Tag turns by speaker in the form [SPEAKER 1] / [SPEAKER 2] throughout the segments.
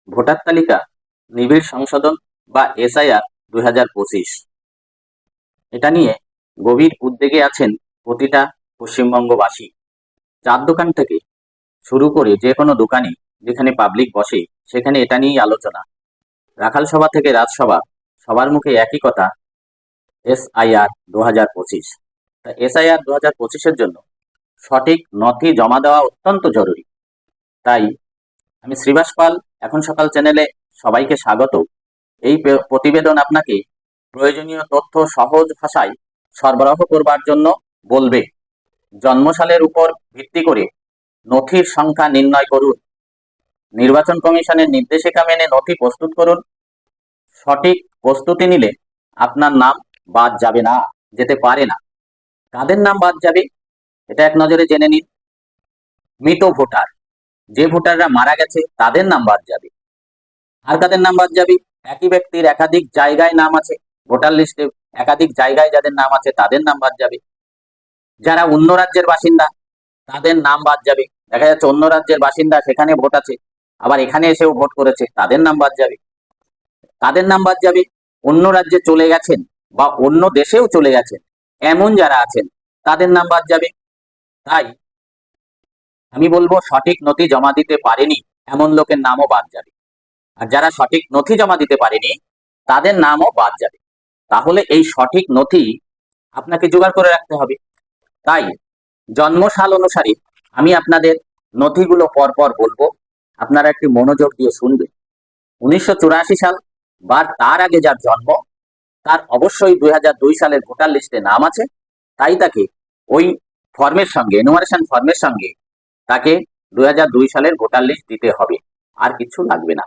[SPEAKER 1] Voter তালিকা নিবিড় সংশোধন বা এসআইআর 2025। এটা নিয়ে গভীর উদ্বেগে আছেন প্রতিটা পশ্চিমবঙ্গবাসী। চার দোকান থেকে শুরু করে যে কোনো দোকানে যেখানে পাবলিক বসে সেখানে এটা নিয়েই আলোচনা। রাখাল সভা থেকে রাজসভা সবার মুখে একই কথা, এসআইআর 2025। তা এসআইআর 2025-এর জন্য সঠিক নথি জমা দেওয়া অত্যন্ত জরুরি। তাই আমি শ্রীবাস পাল, এখন সকাল চ্যানেলে সবাইকে স্বাগত। এই প্রতিবেদন আপনাকে প্রয়োজনীয় তথ্য সহজ ভাষায় সরবরাহ করবার জন্য বলবে। জন্মসালের উপর ভিত্তি করে নথির সংখ্যা নির্ণয় করুন। নির্বাচন কমিশনের নির্দেশিকা মেনে নথি প্রস্তুত করুন। সঠিক প্রস্তুতি নিলে আপনার নাম বাদ যাবে না, যেতে পারে না। কাদের নাম বাদ যাবে এটা এক নজরে জেনে নিন। মৃত ভোটার, যে ভোটাররা মারা গেছে তাদের নাম বাদ যাবে। আর কাদের নাম বাদ যাবে? একই ব্যক্তির একাধিক জায়গায় নাম আছে, ভোটার লিস্টে একাধিক জায়গায় যাদের নাম আছে তাদের নাম বাদ যাবে। যারা অন্য রাজ্যের বাসিন্দা তাদের নাম বাদ যাবে। দেখা যাচ্ছে অন্য রাজ্যের বাসিন্দা, সেখানে ভোট আছে, আবার এখানে এসেও ভোট করেছে, তাদের নাম বাদ যাবে। তাদের নাম বাদ যাবে অন্য রাজ্যে চলে গেছেন বা অন্য দেশেও চলে গেছেন এমন যারা আছেন তাদের নাম বাদ যাবে। তাই আমি বলবো সঠিক নথি জমা দিতে পারেনি এমন লোকের নামও বাদ যাবে। আর যারা সঠিক নথি জমা দিতে পারেনি তাদের নামও বাদ যাবে। তাহলে এই সঠিক নথি আপনাকে জোগাড় করে রাখতে হবে। তাই জন্মসাল অনুসারে আমি আপনাদের নথিগুলো পরপর বলবো, আপনারা একটি মনোযোগ দিয়ে শুনবেন। 1984 সাল বা তার আগে যার জন্ম তার অবশ্যই 2002 সালের ভোটার লিস্টে নাম আছে। তাই তাকে ওই ফর্মের সঙ্গে, এনুমারেশন ফর্মের সঙ্গে তাকে 2002 সালের ভোটার লিস্ট দিতে হবে, আর কিছু লাগবে না।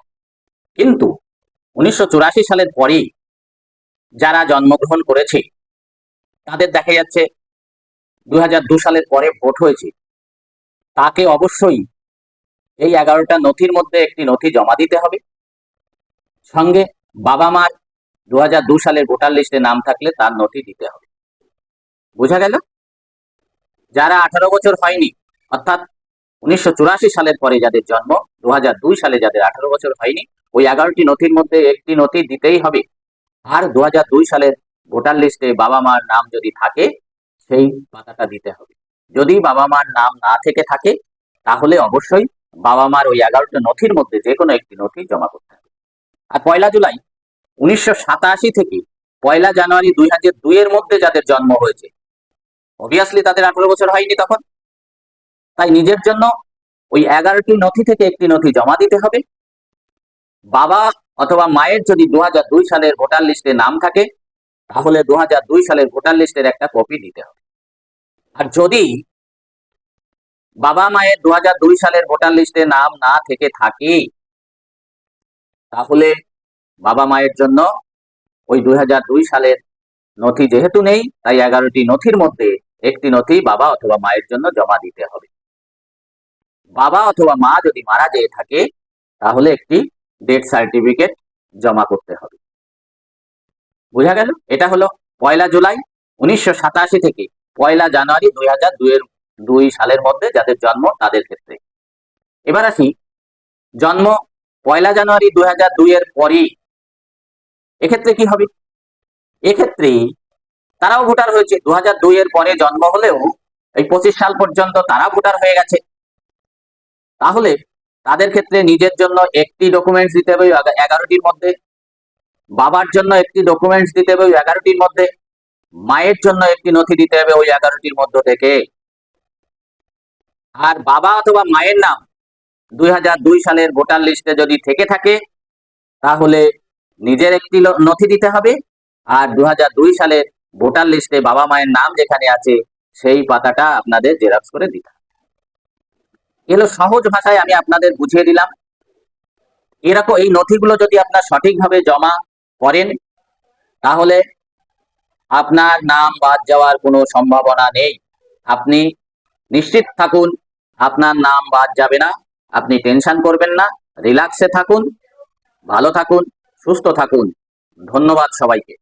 [SPEAKER 1] কিন্তু 1984 সালের পরে যারা জন্মগ্রহণ করেছে তাদের দেখা যাচ্ছে 2002 সালের পরে ভোট হয়েছে, তাকে অবশ্যই এই 11টা নথির মধ্যে একটি নথি জমা দিতে হবে। সঙ্গে বাবা মার 2002 সালের ভোটার লিস্টে নাম থাকলে তার নথি দিতে হবে। বোঝা গেল? যারা 18 বছর হয়নি, অর্থাৎ 1984 সালের পরে যাদের জন্ম, 2002 সালে যাদের 18 বছর হয়নি, ওই 11টি নথির মধ্যে একটি নথি দিতেই হবে। আর 2002 সালের ভোটার লিস্টে বাবা মার নাম যদি থাকে সেই পাতাটা দিতে হবে। যদি বাবা মার নাম না থেকে থাকে তাহলে অবশ্যই বাবা মার ওই 11টা নথির মধ্যে যে কোনো একটি নথি জমা করতে হবে। আর 1 জুলাই 1987 থেকে 1 জানুয়ারি 2002 এর মধ্যে যাদের জন্ম হয়েছে, অবভিয়াসলি তাদের 18 বছর হয়নি তখন। তাই নিজের জন্য ওই 11টি নথি থেকে একটি নথি জমা দিতে হবে। বাবা অথবা মায়ের যদি 2002 সালের ভোটার লিস্টে নাম থাকে তাহলে 2002 সালের ভোটার লিস্টের একটা কপি দিতে হবে। আর যদি বাবা মায়ের 2002 সালের ভোটার লিস্টে নাম না থেকে থাকে তাহলে বাবা মায়ের জন্য ওই 2002 সালের নথি যেহেতু নেই, তাই 11টি নথির মধ্যে একটি নথি বাবা অথবা মায়ের জন্য জমা দিতে হবে। বাবা অথবা মা যদি মারা যেয়ে থাকে তাহলে একটি ডেথ সার্টিফিকেট জমা করতে হবে। বোঝা গেল? এটা হলো 1 জুলাই 1987 থেকে 1 জানুয়ারি 2002 সালের মধ্যে যাদের জন্ম তাদের ক্ষেত্রে। এবার আসি জন্ম 1 জানুয়ারি 2002 এর পরে, এক্ষেত্রে কি হবে? এক্ষেত্রে তারাও ভোটার হয়েছে, 2002 এর পরে জন্ম হলেও এই 25 সাল পর্যন্ত তারা ভোটার হয়ে গেছে। তাহলে তাদের ক্ষেত্রে নিজের জন্য একটি ডকুমেন্টস দিতে হবে 11টির মধ্যে, বাবার জন্য একটি ডকুমেন্টস দিতে হবে 11টির মধ্যে, মায়ের জন্য একটি নথি দিতে হবে ওই 11টির মধ্য থেকে। আর বাবা অথবা মায়ের নাম 2002 সালের ভোটার লিস্টে যদি থেকে থাকে তাহলে নিজের একটি নথি দিতে হবে। আর 2002 সালের ভোটার লিস্টে বাবা মায়ের নাম যেখানে আছে সেই পাতাটা আপনাদের জেরক্স করে দিতে হবে। এগুলো সহজ ভাষায় আমি আপনাদের বুঝিয়ে দিলাম। এরকম এই নথিগুলো যদি আপনার সঠিকভাবে জমা করেন তাহলে আপনার নাম বাদ যাওয়ার কোনো সম্ভাবনা নেই। আপনি নিশ্চিত থাকুন আপনার নাম বাদ যাবে না। আপনি টেনশন করবেন না, রিল্যাক্সে থাকুন, ভালো থাকুন, সুস্থ থাকুন। ধন্যবাদ সবাইকে।